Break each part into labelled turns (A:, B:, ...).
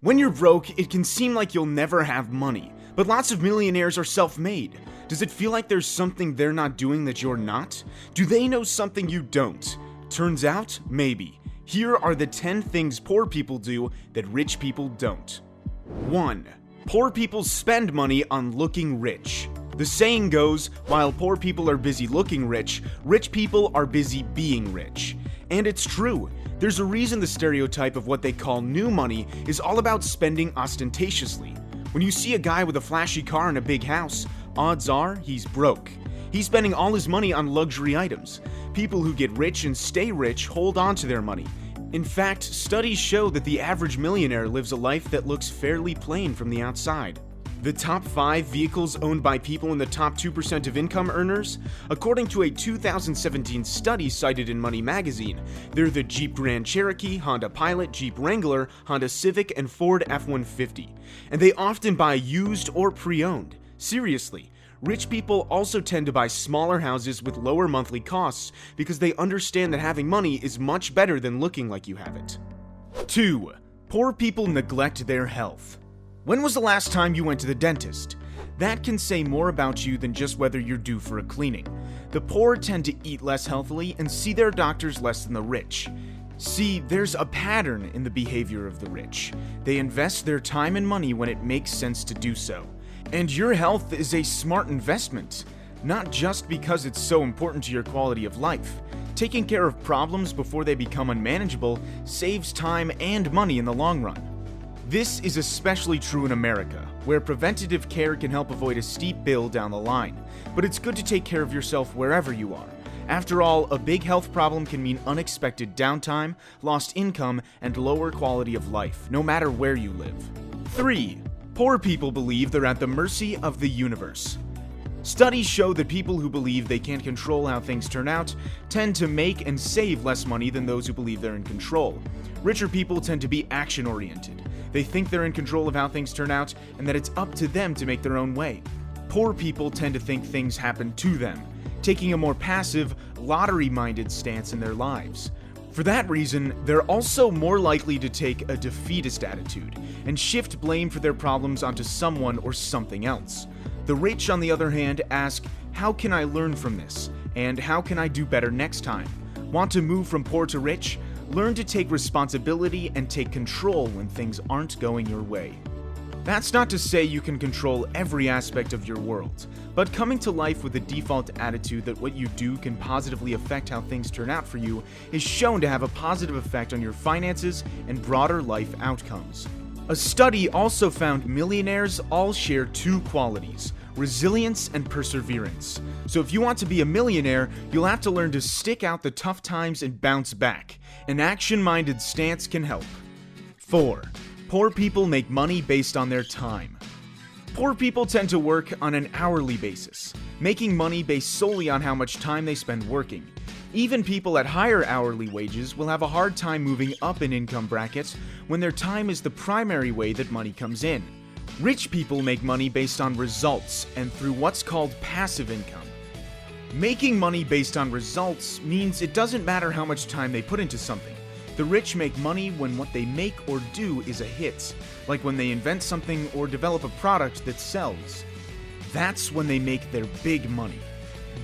A: When you're broke, it can seem like you'll never have money, but lots of millionaires are self-made. Does it feel like there's something they're not doing that you're not? Do they know something you don't? Turns out, maybe. Here are the 10 things poor people do that rich people don't. 1. Poor people spend money on looking rich. The saying goes, while poor people are busy looking rich people are busy being rich. And it's true. There's a reason the stereotype of what they call new money is all about spending ostentatiously. When you see a guy with a flashy car and a big house, odds are he's broke. He's spending all his money on luxury items. People who get rich and stay rich hold on to their money. In fact, studies show that the average millionaire lives a life that looks fairly plain from the outside. The top 5 vehicles owned by people in the top 2% of income earners? According to a 2017 study cited in Money magazine, they're the Jeep Grand Cherokee, Honda Pilot, Jeep Wrangler, Honda Civic, and Ford F-150. And they often buy used or pre-owned. Seriously, rich people also tend to buy smaller houses with lower monthly costs because they understand that having money is much better than looking like you have it. 2. Poor people neglect their health. When was the last time you went to the dentist? That can say more about you than just whether you're due for a cleaning. The poor tend to eat less healthily and see their doctors less than the rich. See, there's a pattern in the behavior of the rich. They invest their time and money when it makes sense to do so. And your health is a smart investment, not just because it's so important to your quality of life. Taking care of problems before they become unmanageable saves time and money in the long run. This is especially true in America, where preventative care can help avoid a steep bill down the line. But it's good to take care of yourself wherever you are. After all, a big health problem can mean unexpected downtime, lost income, and lower quality of life, no matter where you live. 3. Poor people believe they're at the mercy of the universe. Studies show that people who believe they can't control how things turn out tend to make and save less money than those who believe they're in control. Richer people tend to be action-oriented. They think they're in control of how things turn out and that it's up to them to make their own way. Poor people tend to think things happen to them, taking a more passive, lottery-minded stance in their lives. For that reason, they're also more likely to take a defeatist attitude and shift blame for their problems onto someone or something else. The rich, on the other hand, ask, how can I learn from this? And how can I do better next time? Want to move from poor to rich? Learn to take responsibility and take control when things aren't going your way. That's not to say you can control every aspect of your world, but coming to life with a default attitude that what you do can positively affect how things turn out for you is shown to have a positive effect on your finances and broader life outcomes. A study also found millionaires all share 2 qualities: resilience and perseverance. So if you want to be a millionaire, you'll have to learn to stick out the tough times and bounce back. An action-minded stance can help. 4. Poor people make money based on their time. Poor people tend to work on an hourly basis, making money based solely on how much time they spend working. Even people at higher hourly wages will have a hard time moving up in income brackets when their time is the primary way that money comes in. Rich people make money based on results and through what's called passive income. Making money based on results means it doesn't matter how much time they put into something. The rich make money when what they make or do is a hit, like when they invent something or develop a product that sells. That's when they make their big money.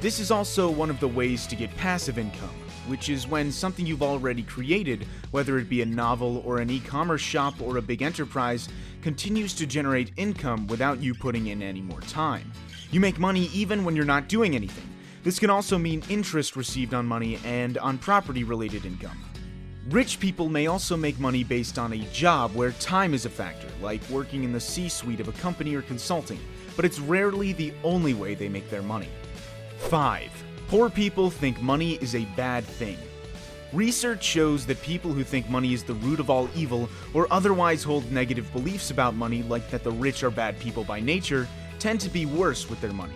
A: This is also one of the ways to get passive income, which is when something you've already created, whether it be a novel or an e-commerce shop or a big enterprise, continues to generate income without you putting in any more time. You make money even when you're not doing anything. This can also mean interest received on money and on property-related income. Rich people may also make money based on a job where time is a factor, like working in the C-suite of a company or consulting, but it's rarely the only way they make their money. 5. Poor people think money is a bad thing. Research shows that people who think money is the root of all evil or otherwise hold negative beliefs about money, like that the rich are bad people by nature, tend to be worse with their money.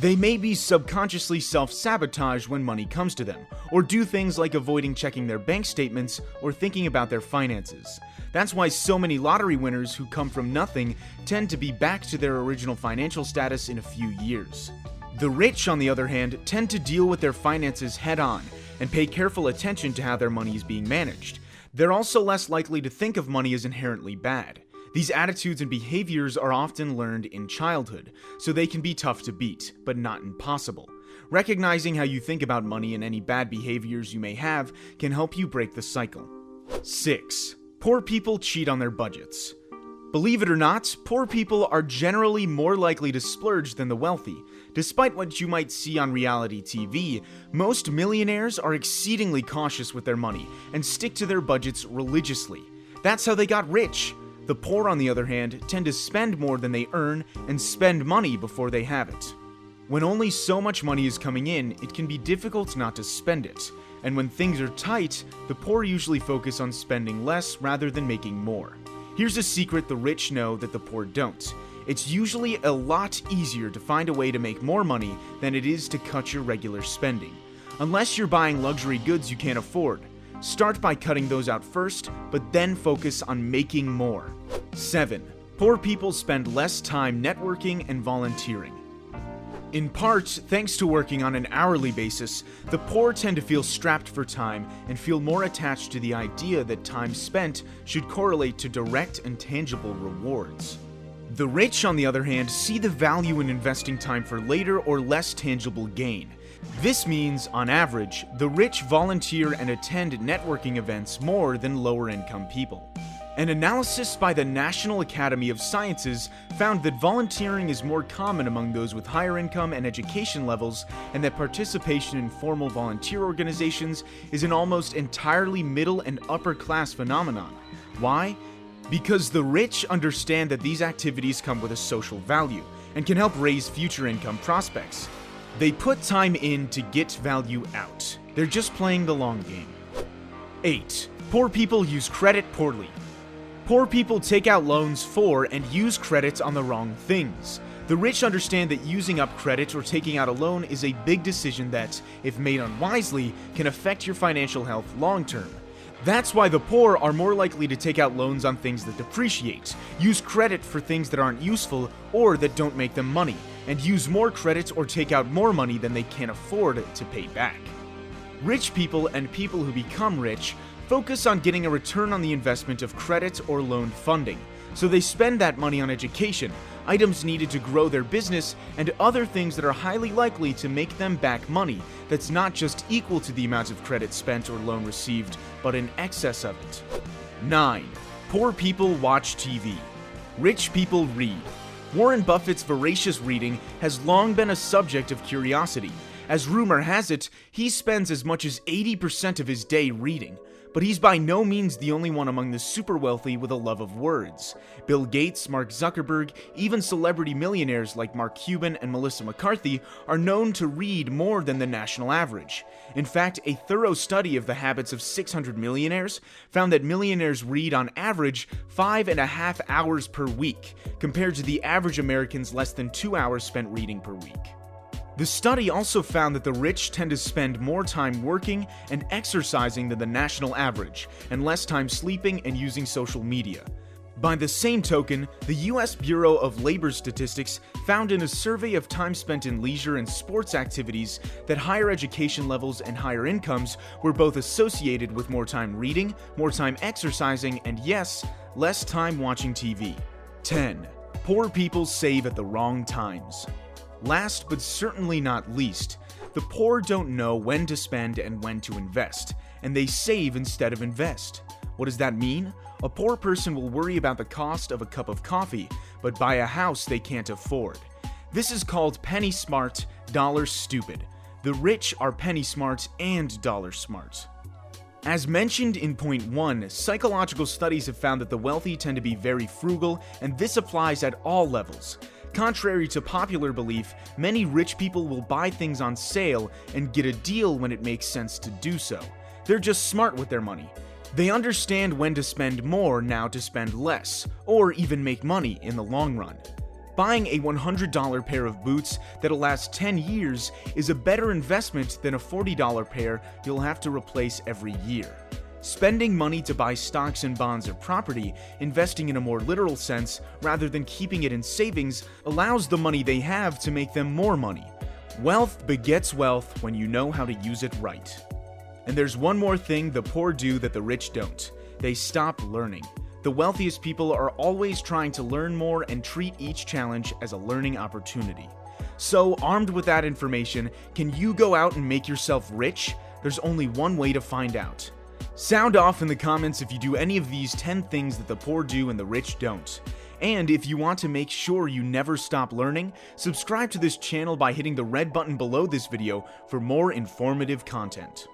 A: They may be subconsciously self-sabotage when money comes to them, or do things like avoiding checking their bank statements or thinking about their finances. That's why so many lottery winners who come from nothing tend to be back to their original financial status in a few years. The rich, on the other hand, tend to deal with their finances head-on and pay careful attention to how their money is being managed. They're also less likely to think of money as inherently bad. These attitudes and behaviors are often learned in childhood, so they can be tough to beat, but not impossible. Recognizing how you think about money and any bad behaviors you may have can help you break the cycle. 6. Poor people cheat on their budgets. Believe it or not, poor people are generally more likely to splurge than the wealthy. Despite what you might see on reality TV, most millionaires are exceedingly cautious with their money and stick to their budgets religiously. That's how they got rich. The poor, on the other hand, tend to spend more than they earn and spend money before they have it. When only so much money is coming in, it can be difficult not to spend it. And when things are tight, the poor usually focus on spending less rather than making more. Here's a secret the rich know that the poor don't. It's usually a lot easier to find a way to make more money than it is to cut your regular spending. Unless you're buying luxury goods you can't afford. Start by cutting those out first, but then focus on making more. 7. Poor people spend less time networking and volunteering. In part, thanks to working on an hourly basis, the poor tend to feel strapped for time and feel more attached to the idea that time spent should correlate to direct and tangible rewards. The rich, on the other hand, see the value in investing time for later or less tangible gain. This means, on average, the rich volunteer and attend networking events more than lower-income people. An analysis by the National Academy of Sciences found that volunteering is more common among those with higher income and education levels, and that participation in formal volunteer organizations is an almost entirely middle and upper class phenomenon. Why? Because the rich understand that these activities come with a social value and can help raise future income prospects. They put time in to get value out. They're just playing the long game. 8. Poor people use credit poorly. Poor people take out loans for and use credit on the wrong things. The rich understand that using up credit or taking out a loan is a big decision that, if made unwisely, can affect your financial health long term. That's why the poor are more likely to take out loans on things that depreciate, use credit for things that aren't useful or that don't make them money, and use more credit or take out more money than they can afford to pay back. Rich people and people who become rich focus on getting a return on the investment of credit or loan funding, so they spend that money on education, items needed to grow their business, and other things that are highly likely to make them back money that's not just equal to the amount of credit spent or loan received, but in excess of it. 9. Poor people watch TV. Rich people read. Warren Buffett's voracious reading has long been a subject of curiosity. As rumor has it, he spends as much as 80% of his day reading. But he's by no means the only one among the super wealthy with a love of words. Bill Gates, Mark Zuckerberg, even celebrity millionaires like Mark Cuban and Melissa McCarthy are known to read more than the national average. In fact, a thorough study of the habits of 600 millionaires found that millionaires read on average 5.5 hours per week, compared to the average American's less than 2 hours spent reading per week. The study also found that the rich tend to spend more time working and exercising than the national average, and less time sleeping and using social media. By the same token, the US Bureau of Labor Statistics found in a survey of time spent in leisure and sports activities that higher education levels and higher incomes were both associated with more time reading, more time exercising, and yes, less time watching TV. 10. Poor people save at the wrong times. Last but certainly not least, the poor don't know when to spend and when to invest, and they save instead of invest. What does that mean? A poor person will worry about the cost of a cup of coffee, but buy a house they can't afford. This is called penny smart, dollar stupid. The rich are penny smart and dollar smart. As mentioned in point 1, psychological studies have found that the wealthy tend to be very frugal, and this applies at all levels. Contrary to popular belief, many rich people will buy things on sale and get a deal when it makes sense to do so. They're just smart with their money. They understand when to spend more now to spend less, or even make money in the long run. Buying a $100 pair of boots that'll last 10 years is a better investment than a $40 pair you'll have to replace every year. Spending money to buy stocks and bonds or property, investing in a more literal sense rather than keeping it in savings, allows the money they have to make them more money. Wealth begets wealth when you know how to use it right. And there's one more thing the poor do that the rich don't. They stop learning. The wealthiest people are always trying to learn more and treat each challenge as a learning opportunity. So, armed with that information, can you go out and make yourself rich? There's only one way to find out. Sound off in the comments if you do any of these 10 things that the poor do and the rich don't. And if you want to make sure you never stop learning, subscribe to this channel by hitting the red button below this video for more informative content.